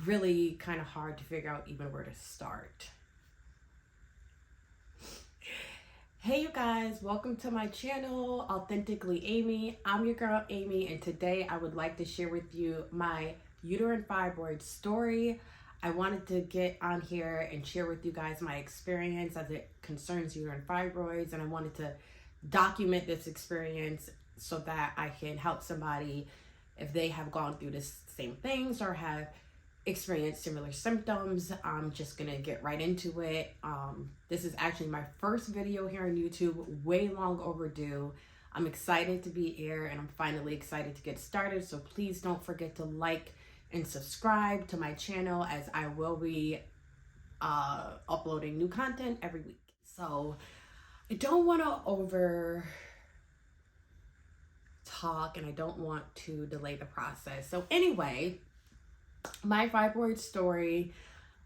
really kind of hard to figure out even where to start. Hey you guys, welcome to my channel, Authentically Amie. I'm your girl Amie, and today I would like to share with you my uterine fibroid story. I wanted to get on here and share with you guys my experience as it concerns uterine fibroids, and I wanted to document this experience so that I can help somebody if they have gone through the same things or have experienced similar symptoms. I'm just gonna get right into it. This is actually my first video here on YouTube, way long overdue. I'm excited to be here, and I'm finally excited to get started. So please don't forget to like and subscribe to my channel, as I will be uploading new content every week. So I don't want to over talk, and I don't want to delay the process. So anyway, my fibroid story,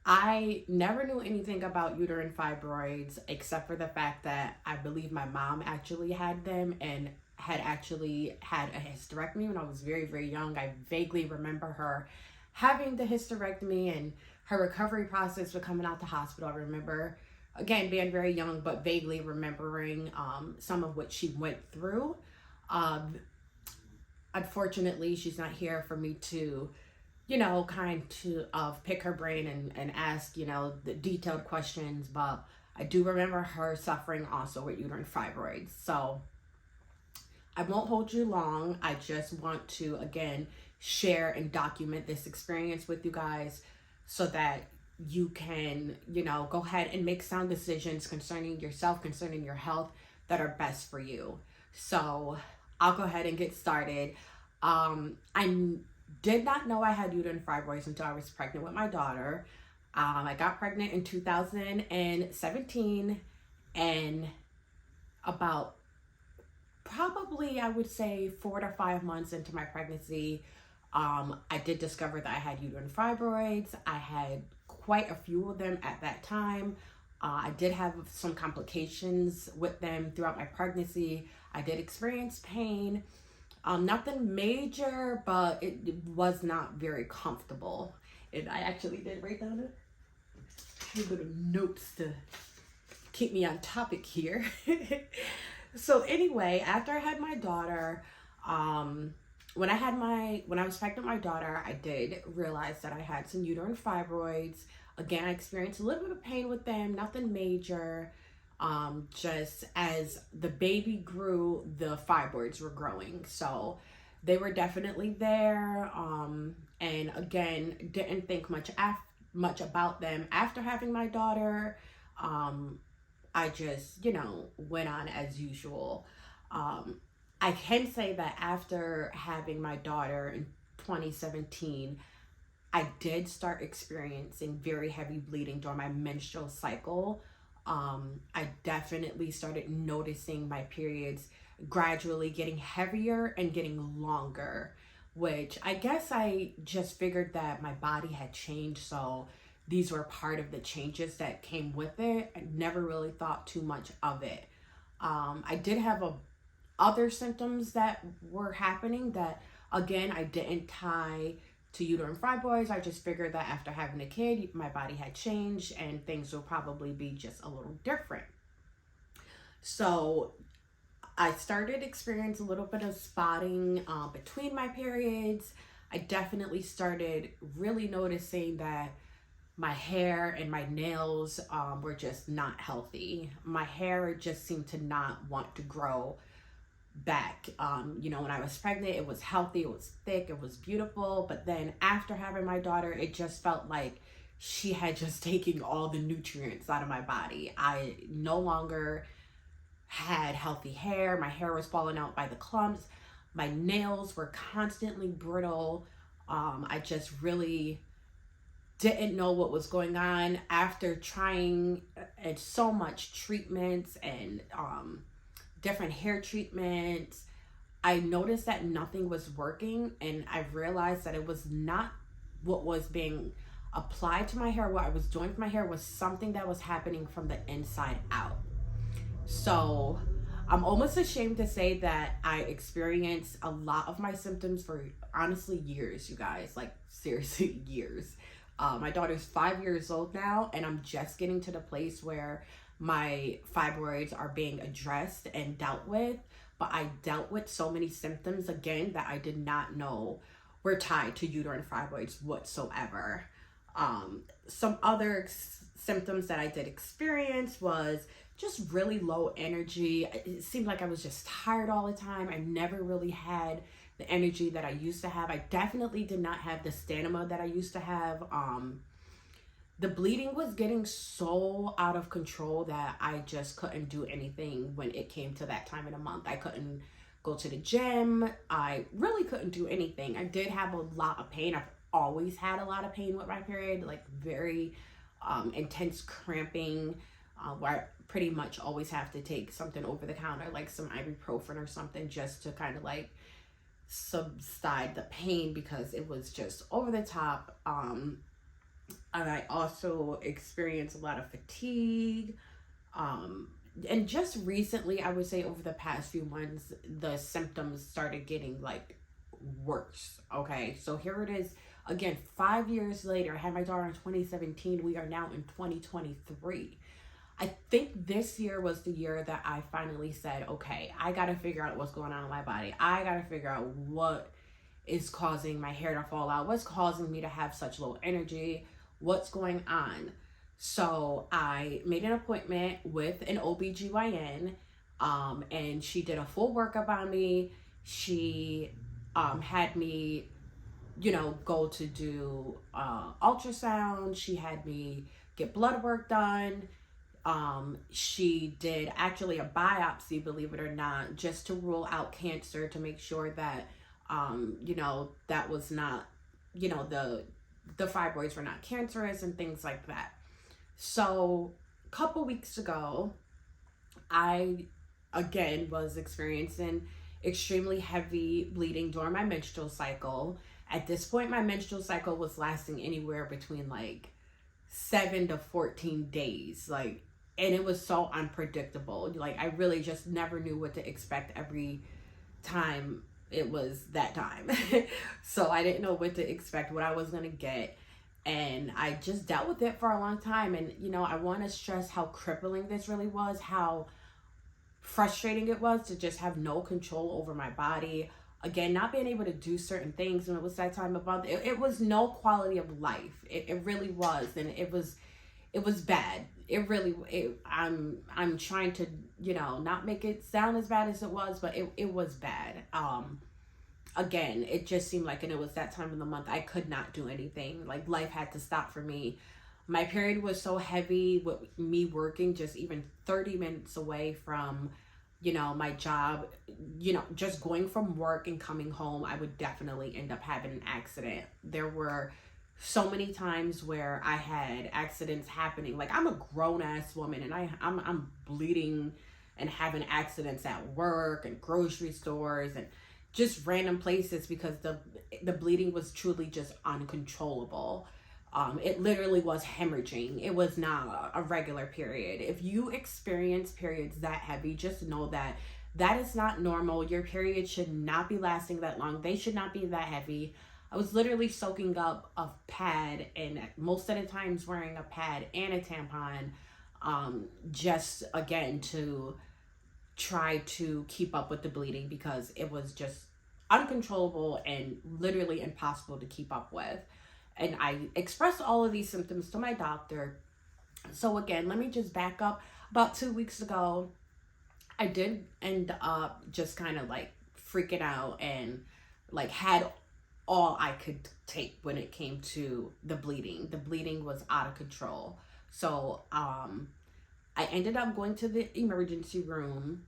I never knew anything about uterine fibroids except for the fact that I believe my mom actually had them and had actually had a hysterectomy when I was very, very young. I vaguely remember her having the hysterectomy and her recovery process for coming out the hospital. I remember, again, being very young, but vaguely remembering some of what she went through. Unfortunately, she's not here for me to, kind of pick her brain and ask, the detailed questions, but I do remember her suffering also with uterine fibroids. So I won't hold you long. I just want to, again, share and document this experience with you guys so that you can, go ahead and make sound decisions concerning yourself, concerning your health, that are best for you. So I'll go ahead and get started. I did not know I had uterine fibroids until I was pregnant with my daughter. I got pregnant in 2017, and about probably, I would say, 4 to 5 months into my pregnancy, I did discover that I had uterine fibroids. I had quite a few of them at that time. I did have some complications with them throughout my pregnancy. I did experience pain. Nothing major, but it was not very comfortable. And I actually did write down a little bit of notes to keep me on topic here. So anyway, after I had my daughter, when I was pregnant with my daughter, I did realize that I had some uterine fibroids. Again, I experienced a little bit of pain with them, nothing major. Just as the baby grew, the fibroids were growing. So they were definitely there. And again, didn't think much about them after having my daughter. I just, went on as usual. I can say that after having my daughter in 2017, I did start experiencing very heavy bleeding during my menstrual cycle. I definitely started noticing my periods gradually getting heavier and getting longer, which I guess I just figured that my body had changed, so these were part of the changes that came with it. I never really thought too much of it. I did have other symptoms that were happening that, again, I didn't tie to uterine fibroids. I just figured that after having a kid, my body had changed and things will probably be just a little different. So I started experiencing a little bit of spotting between my periods. I definitely started really noticing that my hair and my nails were just not healthy. My hair just seemed to not want to grow back. When I was pregnant, it was healthy, it was thick, it was beautiful. But then after having my daughter, it just felt like she had just taken all the nutrients out of my body. I no longer had healthy hair. My hair was falling out by the clumps. My nails were constantly brittle. I just really didn't know what was going on. After trying so much treatments and different hair treatments, I noticed that nothing was working, and I realized that it was not what was being applied to my hair. What I was doing for my hair was something that was happening from the inside out. So I'm almost ashamed to say that I experienced a lot of my symptoms for honestly years, you guys, like seriously years. My daughter's 5 years old now, and I'm just getting to the place where my fibroids are being addressed and dealt with. But I dealt with so many symptoms again that I did not know were tied to uterine fibroids whatsoever. Some other symptoms that I did experience was just really low energy. It seemed like I was just tired all the time. I never really had the energy that I used to have. I definitely did not have the stamina that I used to have. The bleeding was getting so out of control that I just couldn't do anything when it came to that time of the month. I couldn't go to the gym. I really couldn't do anything. I did have a lot of pain. I've always had a lot of pain with my period, like very intense cramping, where I pretty much always have to take something over the counter, like some ibuprofen or something, just to kind of like subside the pain because it was just over the top. And I also experienced a lot of fatigue. And just recently, I would say over the past few months, the symptoms started getting like worse. Okay, so here it is again, 5 years later. I had my daughter in 2017. We are now in 2023. I think this year was the year that I finally said, okay, I got to figure out what's going on in my body. I got to figure out what is causing my hair to fall out. What's causing me to have such low energy? What's going on? So I made an appointment with an OBGYN, and she did a full workup on me. She had me, go to do ultrasound. She had me get blood work done. She did actually a biopsy, believe it or not, just to rule out cancer, to make sure that, that was not, the fibroids were not cancerous and things like that. So a couple weeks ago, I again was experiencing extremely heavy bleeding during my menstrual cycle. At this point, my menstrual cycle was lasting anywhere between like 7 to 14 days. And it was so unpredictable. Like, I really just never knew what to expect every time it was that time. So I didn't know what to expect, what I was going to get. And I just dealt with it for a long time. And, I want to stress how crippling this really was, how frustrating it was to just have no control over my body. Again, not being able to do certain things when it was that time of month. It was no quality of life. It really was. And it was bad. I'm trying to, not make it sound as bad as it was, but it was bad. Again, it just seemed like, and it was that time of the month, I could not do anything. Like, life had to stop for me. My period was so heavy with me working just even 30 minutes away from, my job, just going from work and coming home, I would definitely end up having an accident. There were so many times where I had accidents happening. Like, I'm a grown-ass woman, and I'm bleeding and having accidents at work and grocery stores and just random places because the bleeding was truly just uncontrollable. It literally was hemorrhaging. It was not a regular period. If you experience periods that heavy, just know that that is not normal. Your period should not be lasting that long. They should not be that heavy. I was literally soaking up a pad, and most of the times wearing a pad and a tampon, just again to try to keep up with the bleeding because it was just uncontrollable and literally impossible to keep up with. And I expressed all of these symptoms to my doctor. So again, let me just back up. About 2 weeks ago, I did end up just kind of like freaking out and like had all I could take when it came to the bleeding. The bleeding was out of control. So I ended up going to the emergency room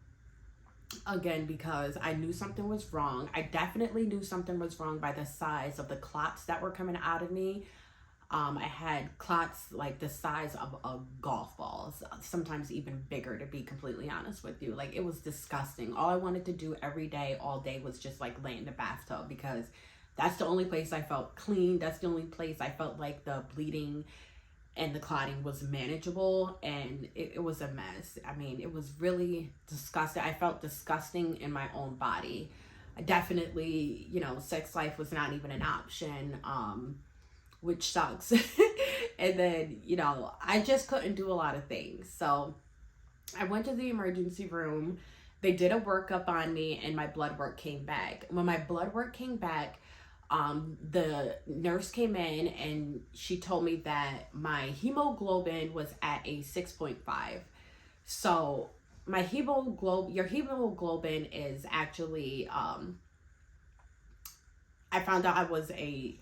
again because I knew something was wrong. I definitely knew something was wrong by the size of the clots that were coming out of me. I had clots like the size of a golf ball, sometimes even bigger, to be completely honest with you. Like, it was disgusting. All I wanted to do every day, all day, was just like lay in the bathtub because that's the only place I felt clean. That's the only place I felt like the bleeding and the clotting was manageable, and it was a mess. I mean, it was really disgusting. I felt disgusting in my own body. I definitely, sex life was not even an option, which sucks. And then, you know, I just couldn't do a lot of things. So I went to the emergency room. They did a workup on me and my blood work came back. When my blood work came back, the nurse came in and she told me that my hemoglobin was at a 6.5. So my your hemoglobin is actually, I found out I was a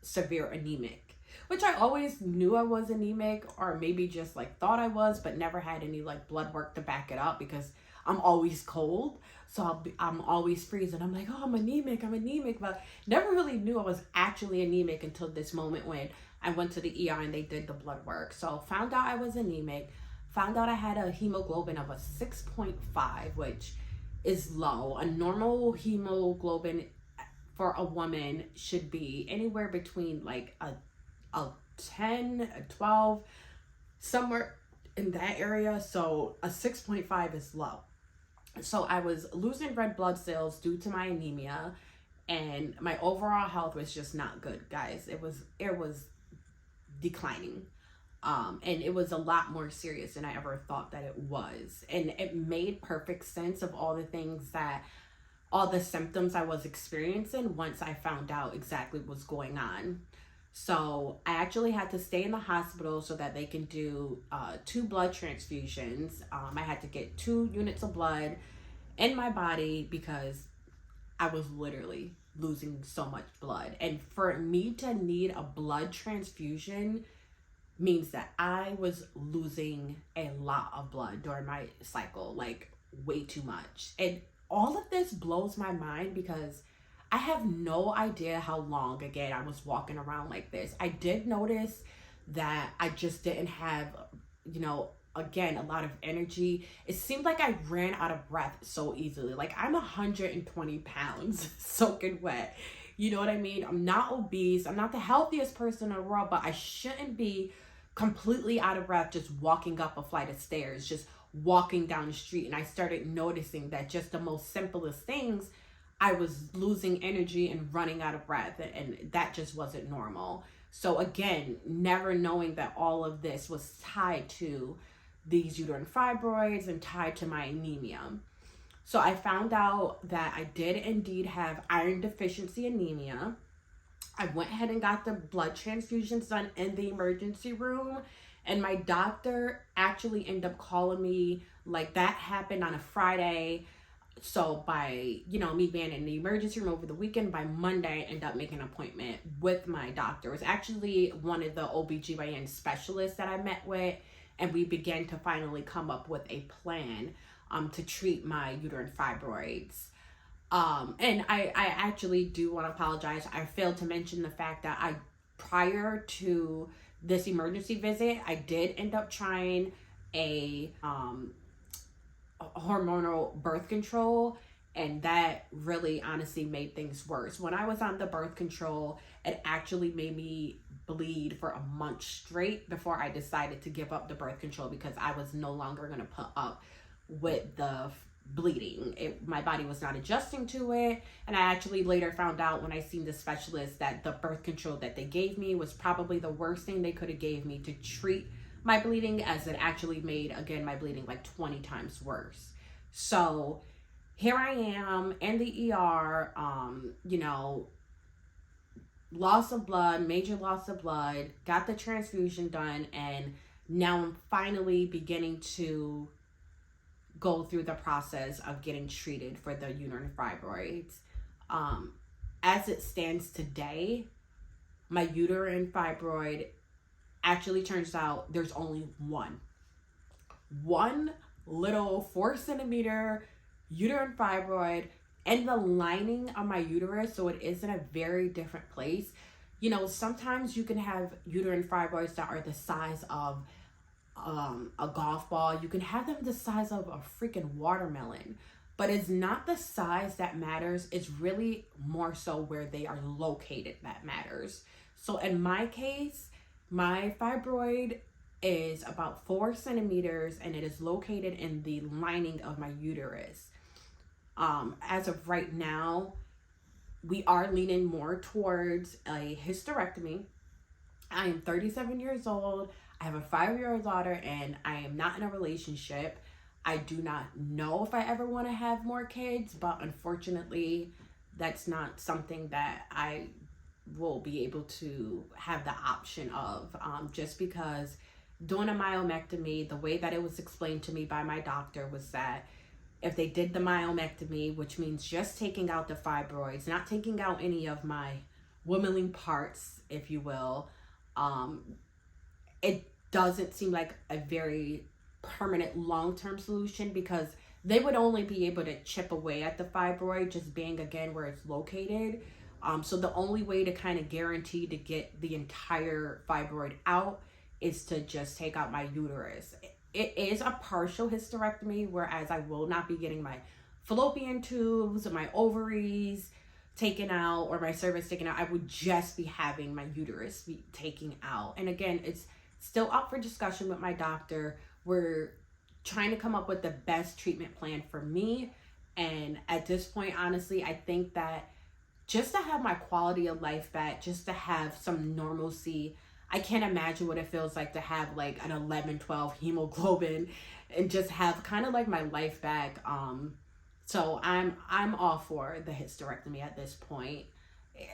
severe anemic, which I always knew I was anemic, or maybe just like thought I was, but never had any like blood work to back it up because I'm always cold. So I'm always freezing. I'm like, oh, I'm anemic, but never really knew I was actually anemic until this moment when I went to the ER and they did the blood work. So found out I was anemic, found out I had a hemoglobin of a 6.5, which is low. A normal hemoglobin for a woman should be anywhere between like a 10, a 12, somewhere in that area. So a 6.5 is low. So I was losing red blood cells due to my anemia, and my overall health was just not good, guys. It was declining. And it was a lot more serious than I ever thought that it was. And it made perfect sense of all the symptoms I was experiencing once I found out exactly what's going on. So I actually had to stay in the hospital so that they can do 2 blood transfusions. I had to get 2 units of blood in my body because I was literally losing so much blood. And for me to need a blood transfusion means that I was losing a lot of blood during my cycle, like way too much. And all of this blows my mind because I have no idea how long, again, I was walking around like this. I did notice that I just didn't have, you know, again, a lot of energy. It seemed like I ran out of breath so easily. Like I'm 120 pounds soaking wet. You know what I mean? I'm not obese. I'm not the healthiest person in the world, but I shouldn't be completely out of breath just walking up a flight of stairs, just walking down the street. And I started noticing that just the most simplest things, I was losing energy and running out of breath, and that just wasn't normal. So again, never knowing that all of this was tied to these uterine fibroids and tied to my anemia. So I found out that I did indeed have iron deficiency anemia. I went ahead and got the blood transfusions done in the emergency room, and my doctor actually ended up calling me, like that happened on a Friday. So by, you know, me being in the emergency room over the weekend, by Monday, I ended up making an appointment with my doctor. It was actually one of the OBGYN specialists that I met with, and we began to finally come up with a plan to treat my uterine fibroids. And I actually do want to apologize. I failed to mention the fact that prior to this emergency visit, I did end up trying a hormonal birth control, and that really honestly made things worse. When I was on the birth control, it actually made me bleed for a month straight before I decided to give up the birth control because I was no longer going to put up with the bleeding. My body was not adjusting to it, and I actually later found out when I seen the specialist that the birth control that they gave me was probably the worst thing they could have gave me to treat my bleeding, as it actually made, again, my bleeding like 20 times worse. So here I am in the ER, you know, loss of blood, major loss of blood, got the transfusion done, and now I'm finally beginning to go through the process of getting treated for the uterine fibroids. As it stands today, my uterine fibroid actually turns out there's only one little 4-centimeter uterine fibroid in the lining of my uterus, so it is in a very different place. You know, sometimes you can have uterine fibroids that are the size of a golf ball. You can have them the size of a freaking watermelon, but it's not the size that matters. It's really more so where they are located that matters. So in my case, my fibroid is about 4 centimeters, and it is located in the lining of my uterus. As of right now, we are leaning more towards a hysterectomy. I am 37 years old. I have a 5-year-old daughter, and I am not in a relationship. I do not know if I ever want to have more kids, but unfortunately, that's not something that I will be able to have the option of, just because doing a myomectomy, the way that it was explained to me by my doctor was that if they did the myomectomy, which means just taking out the fibroids, not taking out any of my womanly parts, if you will, um, it doesn't seem like a very permanent long-term solution, because they would only be able to chip away at the fibroid, just being again where it's located. So the only way to kind of guarantee to get the entire fibroid out is to just take out my uterus. It is a partial hysterectomy, whereas I will not be getting my fallopian tubes or my ovaries taken out or my cervix taken out. I would just be having my uterus be taken out. And again, it's still up for discussion with my doctor. We're trying to come up with the best treatment plan for me. And at this point, honestly, I think that just to have my quality of life back, just to have some normalcy, I can't imagine what it feels like to have like an 11, 12 hemoglobin and just have kind of like my life back. So I'm all for the hysterectomy at this point.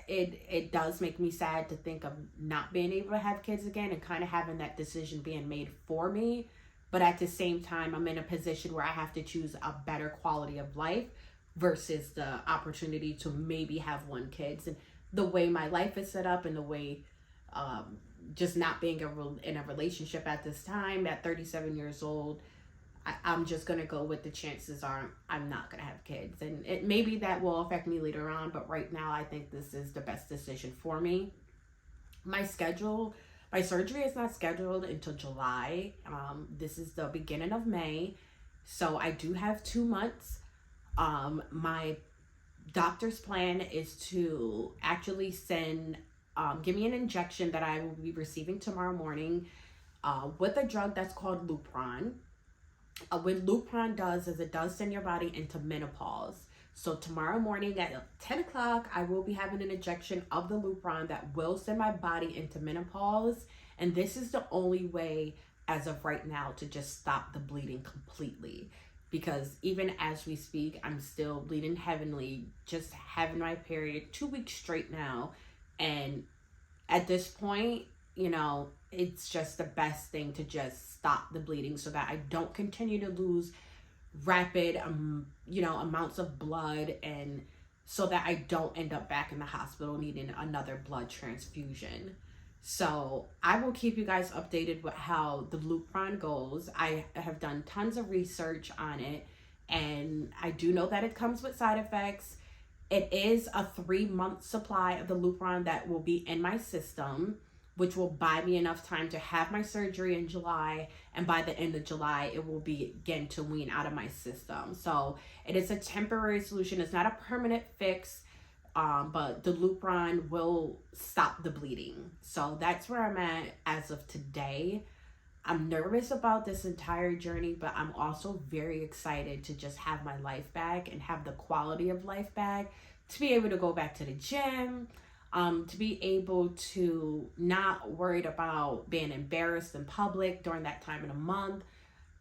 It does make me sad to think of not being able to have kids again and kind of having that decision being made for me. But at the same time, I'm in a position where I have to choose a better quality of life versus the opportunity to maybe have one kid. And the way my life is set up and the way just not being in a relationship at this time at 37 years old, I'm just going to go with the chances are I'm not going to have kids. And maybe that will affect me later on, but right now I think this is the best decision for me. My surgery is not scheduled until July. This is the beginning of May. So I do have 2 months. My doctor's plan is to actually give me an injection that I will be receiving tomorrow morning with a drug that's called Lurpon. What Lurpon does is it does send your body into menopause. So tomorrow morning at 10 o'clock, I will be having an injection of the Lurpon that will send my body into menopause. And this is the only way as of right now to just stop the bleeding completely. Because even as we speak, I'm still bleeding heavily, just having my period 2 weeks straight now. And at this point, it's just the best thing to just stop the bleeding so that I don't continue to lose rapid, amounts of blood, and so that I don't end up back in the hospital needing another blood transfusion. So I will keep you guys updated with how the Lurpon goes. I have done tons of research on it, and I do know that it comes with side effects. It is a 3-month supply of the Lurpon that will be in my system, which will buy me enough time to have my surgery in July. And by the end of July, it will begin to wean out of my system. So it is a temporary solution. It's not a permanent fix, but the Lurpon will stop the bleeding. So that's where I'm at as of today. I'm nervous about this entire journey, but I'm also very excited to just have my life back and have the quality of life back, to be able to go back to the gym, to be able to not worried about being embarrassed in public during that time of the month,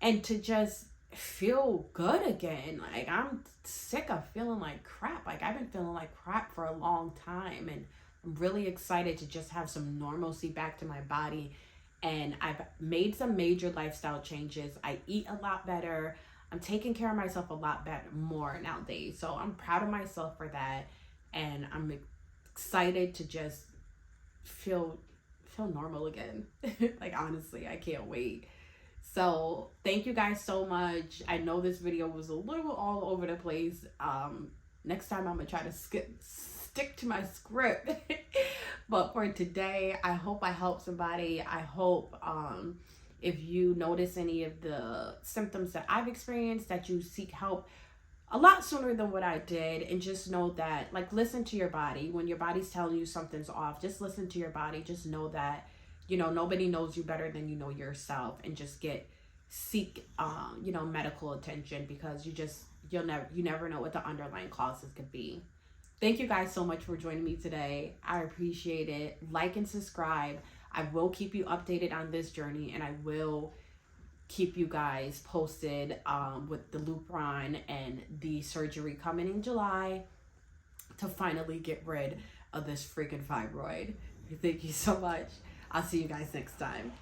and to just feel good again. Like, I'm sick of feeling like crap. Like, I've been feeling like crap for a long time, and I'm really excited to just have some normalcy back to my body. And I've made some major lifestyle changes. I eat a lot better. I'm taking care of myself a lot better, more nowadays. So I'm proud of myself for that. And I'm excited to just feel normal again. Like, honestly, I can't wait. So thank you guys so much. I know this video was a little all over the place. Next time I'm gonna try to stick to my script. But for today, I hope I helped somebody. I hope if you notice any of the symptoms that I've experienced, that you seek help a lot sooner than what I did. And just know that, like, listen to your body. When your body's telling you something's off, just listen to your body. Just know that, nobody knows you better than you know yourself. And just seek medical attention, because you never know what the underlying causes could be. Thank you guys so much for joining me today. I appreciate it. Like and subscribe. I will keep you updated on this journey, and I will keep you guys posted with the Lurpon and the surgery coming in July to finally get rid of this freaking fibroid. Thank you so much. I'll see you guys next time.